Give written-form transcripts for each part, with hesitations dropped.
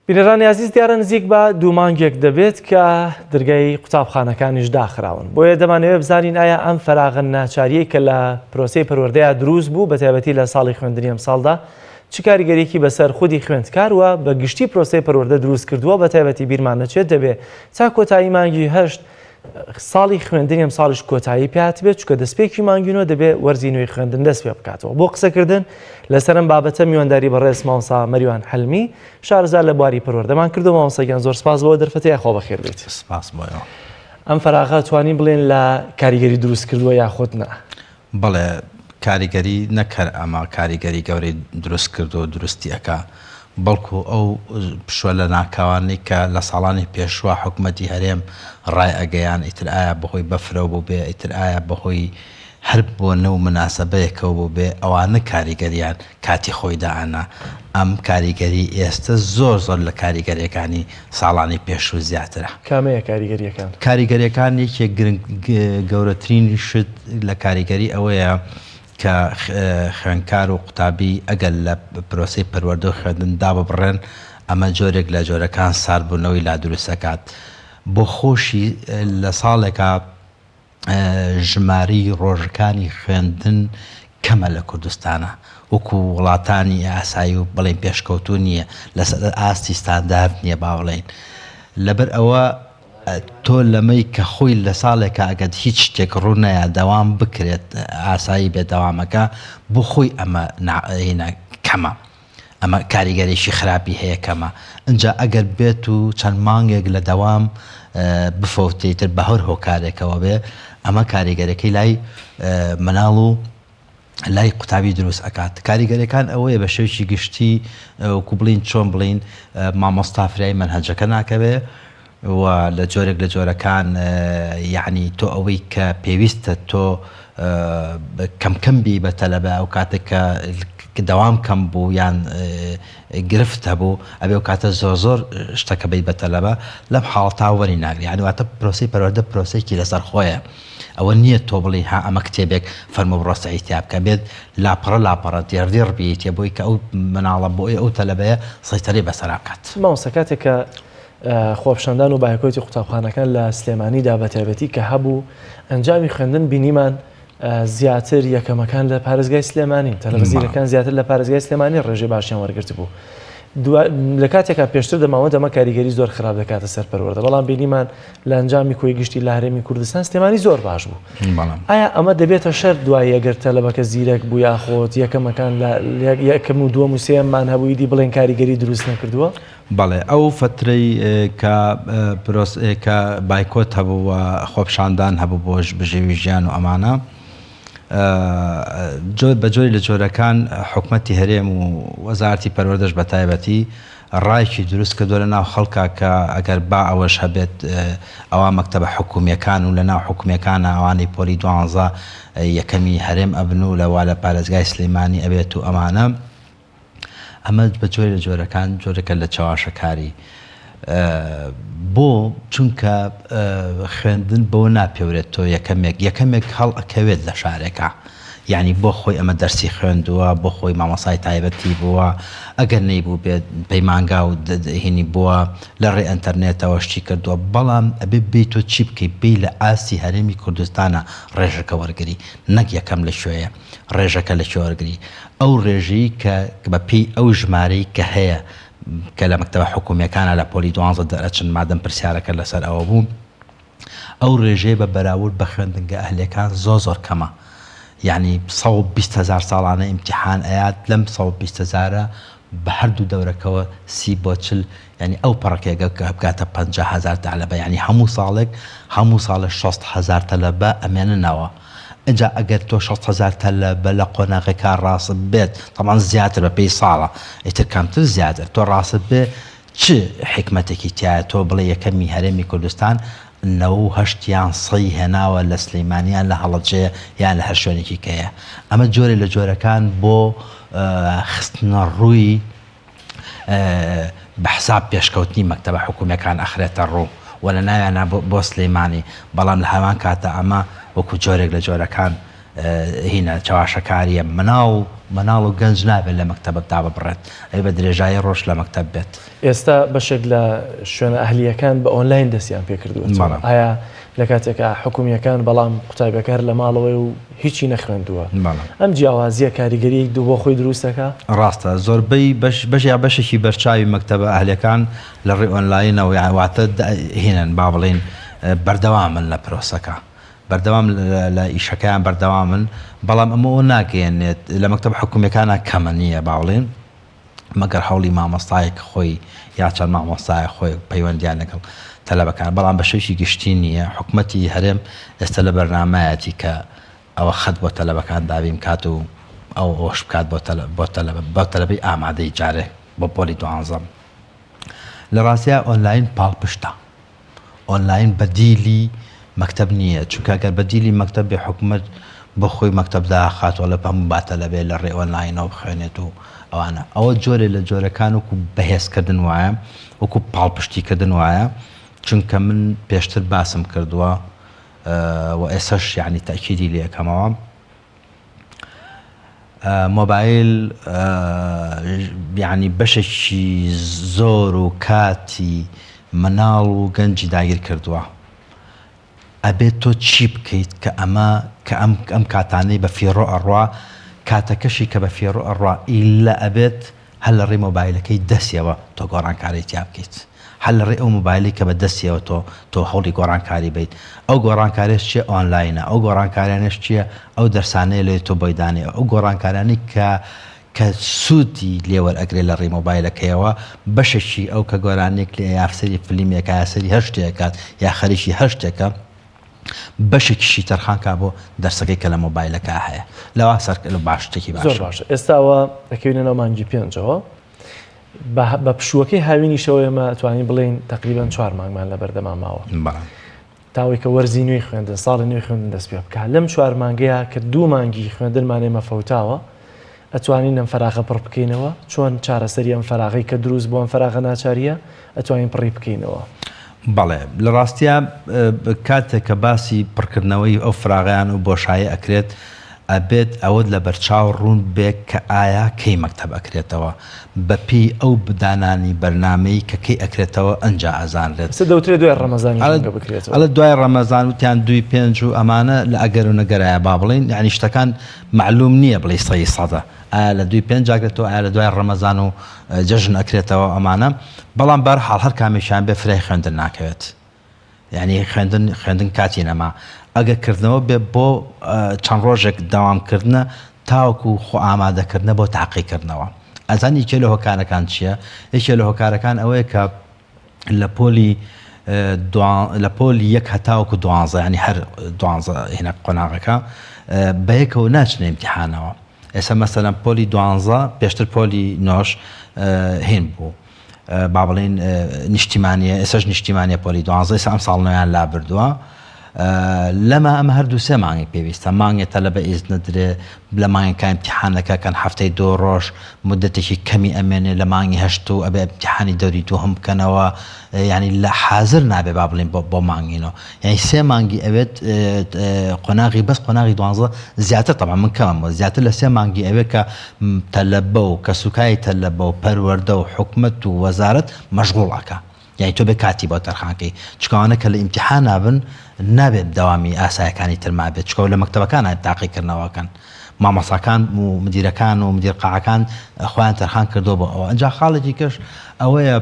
بینەرانی عزیز دیارە نزیک بە 2 مانگێک دەبێت کە دەرگای قوتابخانەکانیش داخراون. بۆیە دەمانەوێت بزانین ئایا ئەم فەراغن ناچاریەی کە لە پرۆسەی پەروەردەیە دروست بوو بە تایبەتی لە ساڵی خوێندنی ئەم ساڵدا چ کاریگەریەکی بەسەر خودی خوێندکار وە بە گشتی پرۆسەی پەروەردە دروست کردووە بە تایبەتی بیرمان نەچێت دەبێت تا کۆتایی مانگی 8 ساڵی خوێندنی ئەم ساڵیش کۆتایی پێات بێت چکە دەستپێکی مانگینەوە دەبێت وەرزی نوێی خوێندن دەست پێ بکاتەوە. بۆ قسەکردن لەسەر ئەم بابەتە میوانداری بەڕێز مامۆستا مەریوان حەلمی شارەزا لە بواری پەروەردەمان کردو. مامۆستاگیان زۆر سپاس بۆ دەرفەتەیە خۆ بەخێر بێت. سپاس بۆیەوە. ئەم فەراغە توانین بڵێن لە کاریگەری دروست کردووە یاخۆت نا؟ بەڵێ کاریگەری نەکەر ئەمە کاریگەری گەورەی دروست کردو دروستی ئەکا بەڵکو ئەو پشوە لە ناکاوانی کە لە ساڵانی پێشوە حکوومەتی هەرێم ڕای ئەگەیان ئیتر ئایا بەهۆی بەفرەوە بوو بێ ئیتر ئایا بەهۆی هەر بۆ نەو مناسەبەیەکەوە بوو بێ ئەوانە کاریگەریان کاتی خۆی داهانا. ئەم کاریگەری ئێستا زۆر لە کاریگەریەکانی ساڵانی پێشوو زیاترە. کامەیە کاریگەریەکان؟ کاریگەریەکان یەکێک گەورەترین شت لە کاریگەری ئەوەیە کە خوێندکار و قوتابی ئەگەر لە پرۆسەی پەروەردە و خوێندن داببڕێن ئەمە جۆرێک لە جۆرەکان ساردبوونەوەی لا دروستەکات. بۆ خۆشی لە ساڵێکە ژماری ڕۆژەکانی خوێندن کەمە لە کوردستانە وەکو وڵاتانی ئاسایی و بڵێن پێشکەوتوو نییە لەسەر ئاستی ستاندارد نییە با بڵێن. لەبەر ئەوە تۆ لەمەی کە خۆی لە ساڵێکە ئەگەت هیچ شتێک ڕوونەیە دەوام بکرێت ئاسایی بێت دەوامەکە بۆ خۆی ئەمە کەمە. ئەمە کاریگەریشی خراپی هەیە کەمە. ئەجا ئەگەر بێت و چەند مانگێک لە دەوام بفەوتێتتر بە هەر هۆکارێکەوە بێ ئەمە کاریگەرەکەی لای مناڵ و لای قوتابی دروست ئەکات. کاریگەریەکان ئەوەیە بە شێوکی گشتی وەکو بڵین چۆن بڵین مامۆستافرای مەنهەجەکە ناکەوێ و لە جۆرێک لە جۆرەکان یعنی تۆ ئەوەی کە پێویستە تۆ کەمکەمبی بە تەلەبە ئەو کاتێک کە دەوام کەم بوو یان گرفت هەبوو ئەبێ و کاتە زۆر شتەکە بیت بە تەلەبە لەم حاڵتا وەری ناگری. یعنی واتە پرۆسەی پەروەردە پرۆسەیەکی لەسەر خۆیە. ئەوە نییە تۆ بڵێ ها ئەمە کتێبێک فەرمە بڕۆستە ئیتیاب کە بێت لاپەڕە دێڕ بێتێ بۆی کە ئەو مناڵە بۆی ئەو تەلەبەیە سەیتەرەی بەسەر بکات. مامۆستا کاتێک کە خۆپشاندان و باەکۆتی قوتابخانەکان لە سلێمانیدا بە تایبەتی کە هەبوو ئەنجامی خوێندن بینیمان زیاتر یەکەمەکان لە پارێزگای سلێمانی تەلەڤیزیونەکان زیاتر لە پارێزگای سلێمانی ڕێژەی باشیان وەرگرت بوو. لە کاتێکا پێشتر دەماوە دەمە کاریگەری زۆر خراپ دەکاتە سەر پەروەردە بەڵام بینیمان لە ئەنجامی کۆی گشتی لە هەرێمی کوردستان سلێمانی زۆر باش بوو. ئایا ئەمە دەبێتە شەر دوای ئەگەر تەلەبەکە زیرەک بوو یاخۆت یەکەمەکان یەکەم و دووەم و سێممان هەبووی دی بڵێن کاریگەری دروست نەکردووە؟ بەڵێ ئەو فترەی کە بایکۆت هەبوو و خۆپشاندان هەبوو بۆش بژێوی ژیان و ئەمانە بە جۆری لە جۆرەکان حکومەتی هەرێم و وەزارەتی پەروەردەش بە تایبەتی ڕایکی دروست کردووە لە ناو خەڵکا کە ئەگەر با ئەوەش هەبێت ئەوە مەکتەبە حکوومیەکان و لە ناو حکوومیەکانە ئەوانەی پۆلی 12 یەکەمی هەرێم ئەبن و لەوا لە پارێزگای سلێمانی ئەبێت و ئەمانە ئەمە بە جۆری لە جۆرەکان جۆرەکە لە چاواشەکاری بۆ چونکە خوێندن بۆ ناپێورێت تۆ یەکەمێک هەڵ ئەکەوێت لە شارێکە. یعنی بۆ خۆی ئەمە دەرسی خوێندووە بۆ خۆی مامۆسای تایبەتی بووە ئەگەر نەیبوو بێت پەیمانگا و هینی بووە لە ڕێ ئەنتەرنێتەوە شتی کردووە بەڵام ئەبێ بیت تۆ چی بکەیت بی لە ئاستی هەرێمی کوردستانە ڕێژەکە وەرگری نەک یەکەم لە شوێیە ڕێژەکە لە شوێ وەرگری. ئەو ڕێژەی کە بەپی ئەو ژمارەی کە هەیە کە لە مەکتەبە حکوومیەکانە لە پۆلی 12 دەرەچن مادەم پرسیارەکە لەسەر ئەوە بوو ئەو ڕێژەیە بە بەراورد بە خوێندنگە ئەهلەکان زۆر کەمە. یعنی 120,000 ساڵانە ئیمتیحان ئەیات لەم 120,000 بە هەردوو دەورەکەوە 30 بۆ 40 ینی ئەو پەڕکێگە کە بکاتە 50,000 تەلەبە ینی هەموو ساڵێک 60,000 تەلەبە ئەمێننەوە. ئەجا ئەگەر تۆ 60,000 تەلەبە لە قۆناغێکا ڕاست بێت تەمان زیاتر بە پێی ساڵە ئیتر کەمتر زیاتر تۆ ڕاست بێ چ حکمەتێکی تایە تۆ بڵێ یەکەمی هەرێمی کوردستان 98 سەی هێناوە لە سلەیمانیان لە هەڵەبجەیە یان لە هەر شوێنێکی کەیە. ئەمە جۆرێ لە جۆرەکان بۆ خستنە ڕووی بە حساب پێشکەوتنی مەکتەبە حکوومیەکان ئەخرێتە ڕوو و لە ناویانە بۆ سلەیمانی بەڵام لە هەمان کاتە ئەمە وەکو جۆرێک لە جۆرەکان هینە چاواشەکاریە مناو مەناڵ و گەنج نابێت لە مەکتەبە تا ببڕێت ئەی بە درێژایی ڕۆژ لە مەکتەب بێت. ئێستا بەشێک لە شوێنە ئەهلیەکان بە ئۆنلاین دەستیان پێکردووە. ئایا لە کاتێکە حکومیەکان بەڵام قوتابیەکان لە ماڵەوەی و هیچی نەخوێندووە ئەم جیاوازیە کاریگەری دوو بۆ خۆی دروستەکە؟ ڕاستە زۆربەی بەشیا بەشێکی بەرچاوی مەکتەبە ئەهلیەکان لە ڕێی ئۆنلاینەوە یاواتە هێنن با بڵێن بەردەوامن لە پرۆسەکە بەردەوام لە ئیشەکەیان بەردەوامن بەڵام ئەمەوە ناگەێنێت لە مەکتەب حکومیەکانە کەمە نییە با بڵێن مەگەر هەوڵی مامۆستایەک خۆی یا چەند مامۆستایە خۆی پەیوەندیان لەگەڵ تەلەبەکان بەڵام بەشێکی گشتی نییە. حکومەتی هەرێم ئێستا لە بەرنامایەتی کە ئەوە خەت بۆ تەلەبەکان دابیم کات و ئەو ئەوش بکات بۆ تەلەبەی ئامادەی جارێ بۆ پۆلی 12 لە ڕاستیە ئۆنلاین پاڵپشتە ئۆنلاین بەدیلی مەکتەب نییە چونکە ئەگەر بەدیلی مەکتەب بێ حکومەت بۆ خۆی مەکتەبدا خاتوە لە هەموو باتەلەبێ لە ڕێ ئۆنلاینەوە بخوێنێت و ئەوانە ئەوە جۆرێ لە جۆرەکان وەکو بەهێزکردن وایە وەکو پاڵپشتیکردن وایە چونکە من پێشتر باسم کردووە و ئێسش یعنی تاکیدی لێ یەکەمەوە مۆبایل یعنی بەشێکی زۆر و کاتی مناڵ و گەنجی داگیر کردووە ئەبێت تۆ چی بکەیت کە ئەم کاتانەی بە فێڕۆ ئەڕوا کاتەکەشی کە بە فێڕۆ ئەڕوا ئیلا ئەبێت هەل لە ڕێ مۆبایلەکەی دەستیەوە تۆ گۆڕانکاریتیا بکەیت هەل لە ڕێ ئەو مۆبایلی کە بە دەستیەوە تۆ هەوڵی گۆڕانکاری بیت ئەو گۆڕانکاریش چیە ئۆنلاینە ئەو گۆڕانکاریانش چییە ئەو دەرسانەیە لێ تۆ بۆیدانێ ئەو گۆڕانکارانی کە سوودی لێوەرئەگرێ لە ڕێ مۆبایلەکەیەوە بەشێکی ئەو کە گۆرانێک لێ یافسەری فلیمێکە یاسەری هەر شتێکات یا خەریکی هەر شتێکە بەشێکیشی تەرخانکە بۆ دەرسەکەی کە لە مۆبایلەکە هەیە لەوا سەر لە باشتێکی باش. ئێستاوە دەکەوێنە مانگی پێنجەوە بە پشووەکەی هاوینی شەوە ئێمە توانین بڵێن تقریبان 4 مانگمان لە بەردەما ماوە تاوەی کە وەرزی نوێی خوێندن ساڵی نوێی خوێندن دەست پێ بکات لەم 4 مانگەیە کە 2 مانگی خوێندنمان ئێمە فەوتاوە ئەتوانین ئەم فەراغە پڕ بکەینەوە چۆن چارەسەری ئەم فەراغی کە دروست بۆ ئەم فەراغە ناچاریە ئەتوانین پڕی بکەینەوە. بەڵێ لە ڕاستیە کاتێک کە باسی پڕکردنەوەی ئەو فراغیان و بۆشایی ئەکرێت ئەبێت ئەوەت لە بەرچاو ڕوون بێت کە ئایا کەی مەکتەب ئەکرێتەوە بەپی ئەو بدانانی بەرنامەی کە کەی ئەکرێتەوە ئەنجا ئەزانرێت دەوترێت دوای ڕەمەزانی بکرێتەوە ئەلە دوای ڕەمەزان وتیان 2-5 و ئەمانە لە ئەگەر و نەگەرایە با بڵین یعنی شتەکان معلوم نییە بڵێ 100% ئایا لە 2-5 ئەکرێتەوە ئایا لە دوای ڕەمەزان و جەژن ئەکرێتەوە ئەمانە بەڵام بەرحاڵ هەر کامیشان بێ فرای خوێندن ناکەوێت یعنی خوێندن کاتی نەما ئەگە کردنەوە بێ بۆ چەند ڕۆژێک داوامکردنە تاوەکو خۆ ئامادەکردنە بۆ تاقیکردنەوە. ئەزانی یەکێ لە هۆکارەکان چییە؟ یەکێ لە هۆکارەکان ئەوەیە کە لە پۆلی 1 هەتاوەکو 12 ینی هەر 12 هێنە قۆناغەکە بەیەکەوە ناچنە ئیمتیحانەوە. ئێستا مەسەلەن پۆلی 12 پێشتر پۆلی 9 هێن بوو با بڵێن نیشتیمانیە ئێسش نیشتیمانیە پۆلی 12 ئێستا ئەم ساڵ نوێیان لا بردووە لەمە ئەمە هەردوو 3 مانگی پێویستە مانگێتە لە بە ئیز نەدرێ لە مانگەکە ئیمتیحانەکە کەن هەفتەی 2 ڕۆژ مدەتێکی کەمی ئەمێنێ لە مانگی 8 و ئەبێ ئیمتیحانی دەوری دووهەم بکەنەوە ینی لە حازر نابێ با بڵێن بۆ مانگینەوە یعنی 3 مانگی ئەوێت قۆناغی بەس قۆناغی 12 زیاتر طبعا من کەمەوە زیاتر لە 3 مانگی ئەوێ کە تەلەبە و کە سوکای تەلەبە و پەروەردە و حکومەت و وەزارەت مەشغوڵەکە یعنی تۆ بێ کاتی بۆ تەرخانکەی چکەوانە کە لە ئیمتیحان نابن نابێت دەوامی ئاسایەکانی ترما بێت چکەوە لە مەکتەبەکان تاقیکردنەوەکەن مامۆستاکان و مدیرەکان و مدیر قاعەکان خۆیان تەرخان کردو بۆ ئەوە ئەنجا خاڵێکی کەش ئەوەیە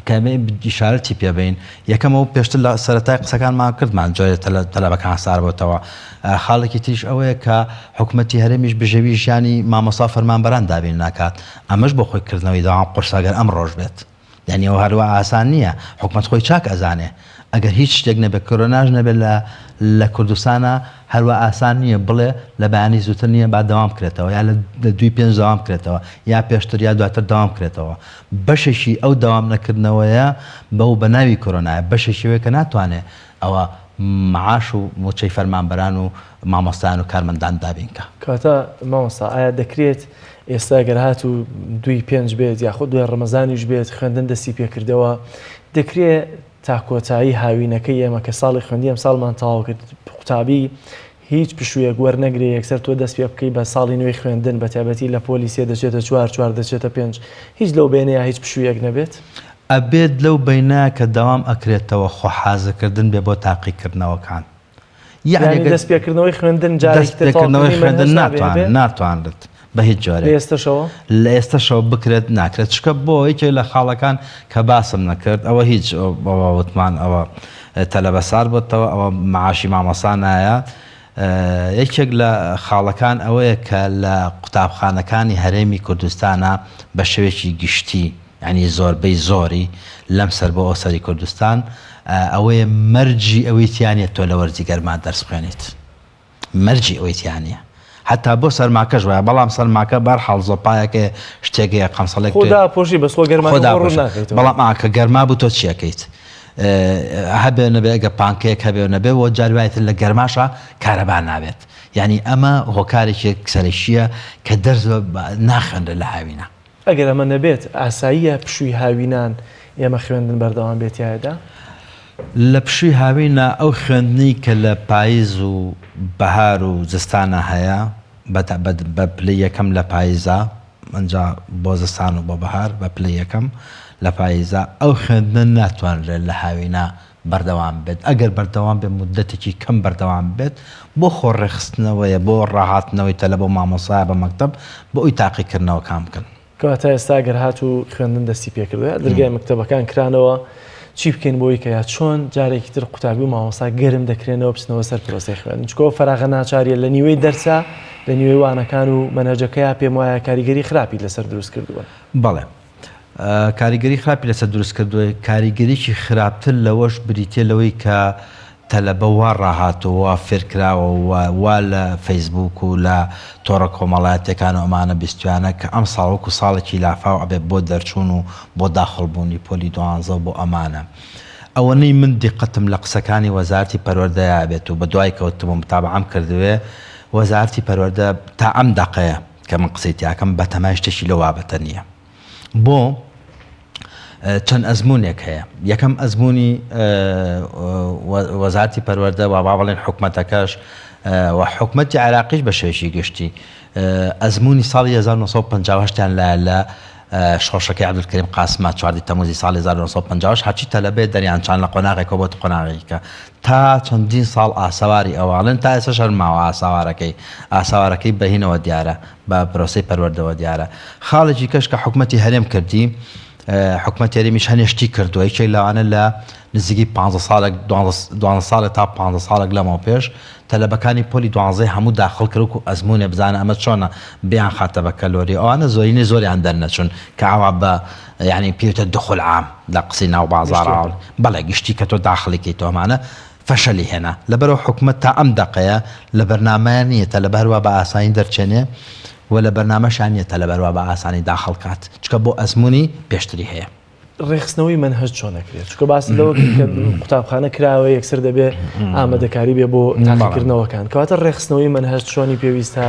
کەمێ ئیشارەتی پێبین یەکەمەوە پێشتر لە سەرەتای قسەکانمان کردمان جۆرە تەلەبەکان سار بۆتەوە خاڵێکی تریش ئەوەیە کە حکومەتی هەرێمیش بژێوی ژیانی مامۆستا فەرمانبەران دابین ناکات ئەمەش بۆ خۆی کردنەوەی داوام قورساگەر ئەم ڕۆژ بێت یعنی ئەوە هەروە ئاسان نییە حکومەت خۆی چاک ئەزانێ ئەگەر هیچ شتێک نەبێت کۆرۆناژ نەبێت لە کوردستانە هەروە ئاسان نییە بڵێ لە بەیانی زووتر نییە با دەوام کرێتەوە یا لە 2-5 دەوام کرێتەوە یا پێشتر یا دواتر دەوام کرێتەوە بەشێکی ئەو دەوام نەکردنەوەیە بەو بە ناوی کۆرۆنایە بەشێکیوەیە کە ناتوانێت ئەوە معاش و موچەی فەرمانبەران و مامۆستایان و کارمەندان دابینکە کاتە مامۆستا ئایا دەکرێت ئێستا گەر هات و 2-5 بێت یاخود دوای ڕەمەزانیش بێت خوێندن دەستی پێکردەوە دەکرێت تا کۆتایی هاوینەکەی ئێمە کە ساڵی خوێندی ئەم ساڵمان تەواو کرد قوتابی هیچ پشوویەک وەرنەگرێ یەکسەر تۆ دەست پێ بکەی بە ساڵی نوێی خوێندن بە تایبەتی لە پۆلیسیە دەچێتە 4 دەچێتە 5 هیچ لەو بینەیە هیچ پشوویەک نەبێت ئەبێت لەو بینە کە دەوام ئەکرێتەوە خۆحازەکردن بێ بۆ تاقیکردنەوەکان یعنی دەست پێکردنەوەی خوێندن جارێکردنەوەی خوێندن ناتوانرێت بە هیچ جۆرێک لە ئێستاشەوە بکرێت ناکرێت چکە بۆ یەکێک لە خاڵەکان کە باسم نەکرد ئەوە هیچ وتمان ئەوە تەلەبەسار بۆتەوە ئەوە معاشی مامۆسا نایە یەکێک لە خاڵەکان ئەوەیە کە لە قوتابخانەکانی هەرێمی کوردستانە بە شێوێکی گشتی ینی زۆربەی زۆری لەم سەر بۆ ئۆسەری کوردستان ئەوەیە مەرجی ئەوەی تیانێت تۆ لە وەرزی گەرما دەرس بخوێنیت مەرجی ئەوەی تیانە حتا بۆ سەرماکەش وایە بەڵام سەرماکە بەرحاڵ زۆپایەکە شتێکەیە قەمسەڵێک خۆدا پۆشی بە سۆ گەرما بەڵام ئاکە گەرما بوو تۆ چیەکەیت هەبێ نەبێ ئەگە پانکەیەک هەبێ نەبێ وە جاروایەتر لە گەرماشە کارەبا نابێت یعنی ئەمە هۆکارێکی سەرشیە کە دەرز ناخێنرێت لە هاوینە ئەگەر ئەمە نەبێت ئاساییە پشووی هاوینان ئێمە خوێندن بەردەوام بێتیایەدا لە پشووی هاوینە ئەو خوێندنی کە لە پاییز و بەهار و زستانە هەیە بە پلەی یەکەم لە پاییزە ئەنجا بۆ زستان و بۆ بەهار بە پلەی یەکەم لە پاییزە ئەو خوێندن ناتوانرێت لە هاوینە بەردەوام بێت ئەگەر بەردەوام بێ مدەتێکی کەم بەردەوام بێت بۆ خۆڕێخستنەوەیە بۆ ڕاهاتنەوەی تەلە بۆ مامۆسایە بە مەکتەب بۆ ئەوی تاقیکردنەوە کام بکەن کەواتە ئێستا گەر هات و خوێندن دەستی پێکردوە دەرگای مەکتەبەکان کرانەوە چی بکەین بۆی کە یا چۆن جارێکی تر قوتابی و مامۆستا گەرم دەکرێنەوە بچنەوە سەر پرۆسەی خوێندن چکۆ فەراغە ناچاریە لە نیوەی دەرسا لە نیوەی وانەکان و مەنهەجەکەیە پێم وایە کاریگەری خراپی لەسەر دروست کردووە بەڵێ کاریگەری خراپی لەسەر دروست کردووە کاریگەریی خراپتر لەوەش بریتێ لەوەی کە تەلەبە وا ڕاهاتەوە فێرکراوە وا لە فەیسبوک و لە تۆڕە کۆمەڵایەتەکان و ئەمانە بیستویانە کە ئەم ساڵوەکو ساڵێکی لافاو ئەبێت بۆ دەرچوون و بۆ داخڵبوونی پۆلی 12 بۆ ئەمانە ئەوەنەی من دیقەتم لە قسەکانی وەزارەتی پەروەردەیە بێت و بە دوای کەوتم متابعەم کردوێ وەزارەتی پەروەردە تا ئەم دەقەیە کە من قسەی تیاکەم بە تەمای شتێکی لە وابەتە نییە بۆ چەند ئەزمونێک هەیە یەکەم ئەزمموی وەزارەتی پەروەردە و با بڵێن حکومەتەکەش و حکومەتی عێراقیش بە شێوەیەکی گشتی ئەزمموی ساڵی 1950 لە شۆشەکەی عەبدولکەریم قاسمە 4 تەموزی ساڵی 1950 هەرچی تەلەبێت دەریانچان لە قۆناغێکەوە بۆ قۆناغێکە تا چەندین ساڵ ئاسەواری ئەواڵن تا ئێستا شەرماوە ئاساوارەکەی بەهینەوە دیارە بە پرۆسەی پەروەردەوە دیارە خاڵێکی کەش کە حکومەتی هەرێم کردی حکومەت هەرێمیش هەنێشتی کردووە یەکێک لەوانە لە نزیکی 12 ساڵێک تا 15 ساڵێک لەمەوە پێش تەلەبەکانی پۆلی 12 هەموو داخڵ کرد و ئەزمونێ بزانە ئەمە چۆنە بیان خاتە بە کەلۆری ئەوانە زۆرینەی زۆریان دەرنەچون کە ئاوا بە یعنی پێوتە دخول عام لە قسەی ناو بازاڕ بەڵێ گشتی کە تۆ داخڵێکی تۆمانە فەشەلی هێنا لەبەرەوە حکومەت تا ئەم دەقەیە لە بەرنامەیە نیە تەلەبەروە بە ئاسانی دەرچێنێ و لە بەرنامەشانیە تەلەبەروە بە ئاسانی داخڵ کات چکە بۆ ئەزمموی پێشتری هەیە ڕێخستنەوەی منهج چۆن نەکرێت چکە باس لەوە کە قوتابخانە کراوە یەکسەر دەبێت ئامادەکاری بێ بۆ تاقیکردنەوەکان کەواتە ڕێخستنەوەی منهج چۆنی پێویستە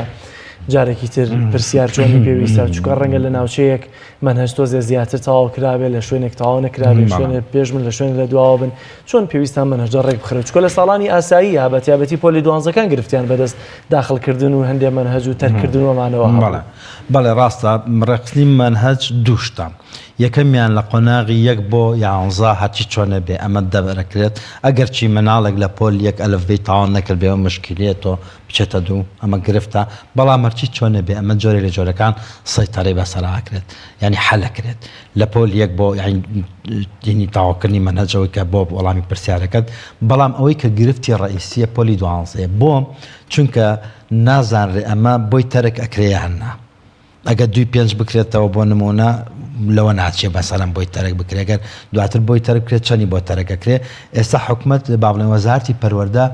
جارێکی تر پرسیار چۆنی پێویستە چکە ڕەنگە لە ناوچەیەک منهج تۆزێ زیاتر تەواو کرابێت لە شوێنێک تەواو نەکرابێت شوێنە پێشمن لە شوێن لە دواوە بن چۆن پێویستە منهجە ڕێک بخرێت چکە لە ساڵانی ئاسایی هابەتیابەتی پۆلی 12کان گرفتیان بەدەست داخڵکردن و هەندێک منهج و تەرکردنەوەمانەوە بەڵێ ڕاستە ڕێخستنی منهج دووشتە یەکەمیان لە قۆناغی 1 بۆ 11 هەرچی چۆنە بێ ئەمە دەبەرەکرێت ئەگەر چی مناڵێک لە پۆل 1 ئەلفبەی تاوان نەکرد بێەوە مشکلێتەوە بچێتە 2 ئەمە گرفتە بەڵام هەرچی چۆنە بێ ئەمە جۆرێک لە جۆرەکان سەیطەرەی بەسەراکرێت یعنی حەلەکرێت لە پۆل 1 بۆ یعنی تاواکردنی منهجەوەی کە بۆ وەڵامی پرسیارەکەت بەڵام ئەوەی کە گرفتی ڕئیسیە پۆلی 12 بۆ چونکە نازانرێ ئەمە بۆی تەرک ئەکرێیاننا ئەگە 2-5 بکرێتەوە بۆ نمونە لەوە ناچێ بەسەرم بۆی تەرک بکرێگەر دواتر بۆی تەرک بکرێت چەنی بۆ تەرەکەکرێ ئێستا حکومەت با بڵێن وەزارەتی پەروەردە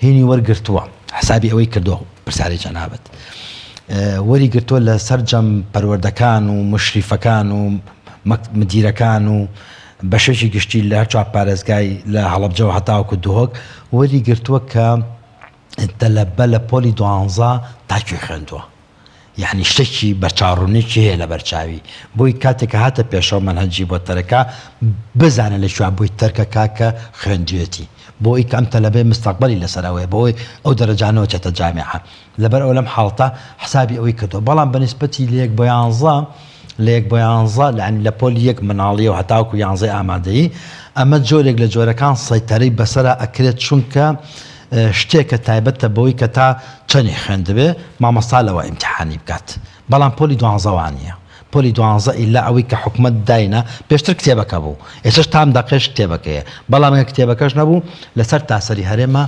هینی وەرگرتووە حسابی ئەوەی کردووە پرسیاری جەنابەت وەری گرتووە لە سەرجەم پەروەردەکان و مشریفەکان و مدیرەکان و بەشێکی گشتی لە هەرچوار پارێزگای لە هەڵەبجەوە هەتاوەکو دوهۆک وەری گرتووە کە تەلەبە لە پۆلی 12 تاکوێ خوێندووە یعنی شتێکی بەرچاوڕوونێکی هەیە لە بەرچاوی بۆی کاتێک هاتە پێشەوە منهەجی بۆ تەرەکە بزانە لە شووا بۆی تەرکە کاکە خوێندوێتی بۆی کە ئەم تەلەبەی مستەقبەلی لەسەرەوەی بۆی ئەو دەرەجانەوە چێتە جامعە لەبەر ئەو لەم حاڵتە حسابی ئەوەی کردووە بەڵام بەنسبەتی لە 1 بۆ 11 لە 1 بۆ 11 لە پۆلی 1 مناڵیەوە هەتاوکو 11 ئامادەیی ئەمە جۆرێک لە جۆرەکان سەیتەرەی بەسەرە ئەکرێت چونکە شتێکە تایبەتە بەوەی کە تا چەندی خوێندبێ مامەستا لەوە ئیمتحانی بکات بەڵام پۆلی 12 وانە پۆلی 12 ئیلا ئەوەی کە حکومەت داینە پێشتر کتێبەکە بوو ئێسش تام دەقێش کتێبەکەیە بەڵام کتێبەکەش نەبوو لەسەر تاسەری هەرێمە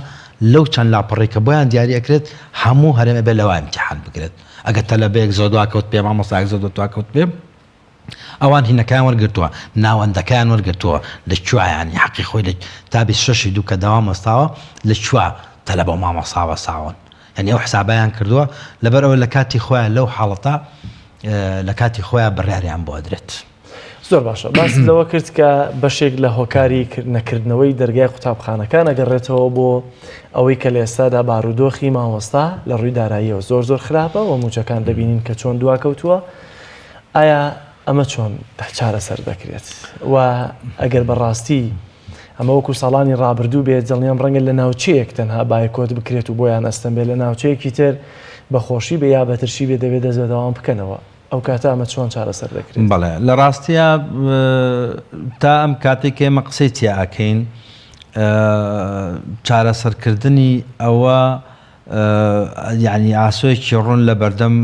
لەو چەند لاپەڕێک کە بۆیان دیاری ئەکرێت هەموو هەرێمە بێ لەوە ئیمتحان بکرێت ئەگەر تەلەبەیەک زۆر دواکەوت پێ مامۆستایەک زۆر دواکەوت پێ ئەوان هینەکان وەرگرتووە ناوەندەکان وەرگرتووە لە کوایانی حەقی خۆی لە تابی 6 دوو کە داوام وەستاوە لە کووا تەلەبە و مامۆستاوە ساون یعنی ئەو حسابیان کردووە لەبەرەوە لە کاتی خۆیان لەو حاڵەتە لە کاتی خۆیان بڕیاریان بۆ ئەدرێت زۆر باشە باس لەوە کرد کە بەشێک لە هۆکاری نەکردنەوەی دەرگای قوتابخانەکان ئەگەڕێتەوە بۆ ئەوەی کە لە ئێستادا بارودۆخی مامۆستا لە ڕووی داراییەوە زۆر خراپە و موچەکان دەبینین کە چۆن دواکەوتووە ئایا ئەمە چۆن چارەسەر دەکرێت و ئەگەر بەڕاستی ئەمە وەکو ساڵانی ڕابردوو بێت دڵنیام ڕەنگە لە ناوچەیەک تەنها بایکۆت بکرێت و بۆیان ئەستەم بێت لە ناوچەیەکی تر بەخۆشی بە یا بەترشی بێ دەبێت دەستبەداوام بکەنەوە ئەو کاتە ئەمە چۆن چارەسەر دەکرێت بەڵێ لە ڕاستیە تا ئەم کاتێک ئێمە قسەی تیا ئەکەین چارەسەرکردنی ئەوە یعنی ئاسۆیەکی ڕوون لە بەردەم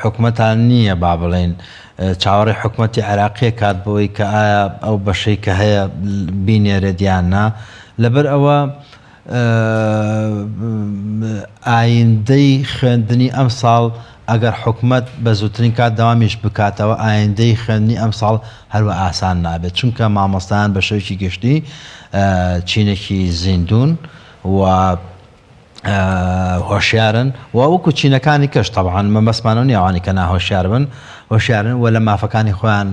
حکومەتان نییە با بڵێن چاوەڕێ حکومەتی عێراقیە کات بۆی کە ئایا ئەو بەشەی کە هەیە بینێرە دیاننا لەبەر ئەوە ئایندەی خوێندنی ئەم ساڵ ئەگەر حکومەت بە زووترین کات داوامیش بکاتەوە ئایندەی خوێندنی ئەم ساڵ هەروە ئاسان نابێت چونکە مامۆستایان بە شێوکی گشتی چینێکی زیندون و هۆشیارن و وەکو چینەکانی کەش تەبعاً مەبەسمانە نیە ئەوانی کە ناهۆشیار بن هۆشیارن و لە مافەکانی خۆیان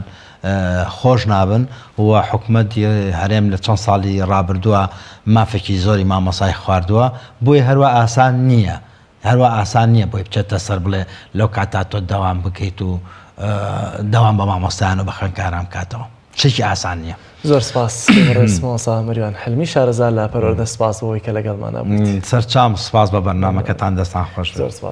خۆش نابن و حکومەت هەرێم لە چەند ساڵی ڕابردووە مافێکی زۆری مامۆسای خواردووە بۆی هەروە ئاسان نییە هەروە ئاسان نییە بۆی بچێتە سەر بڵێ لەو کاتا تۆ داوام بکەیت و داوام بە مامۆستایان و بە خوێندکاران بکاتەوە شتێکی ئاسان نییە زۆر سپاس ڕێسمۆسا مەریوان حلمی شارەزار لە پەروەردە سپاس بۆی کە لەگەڵمانە بوویت سەرچام سپاس بە بەرنامەکەتان دەستان خۆش زۆر سپاس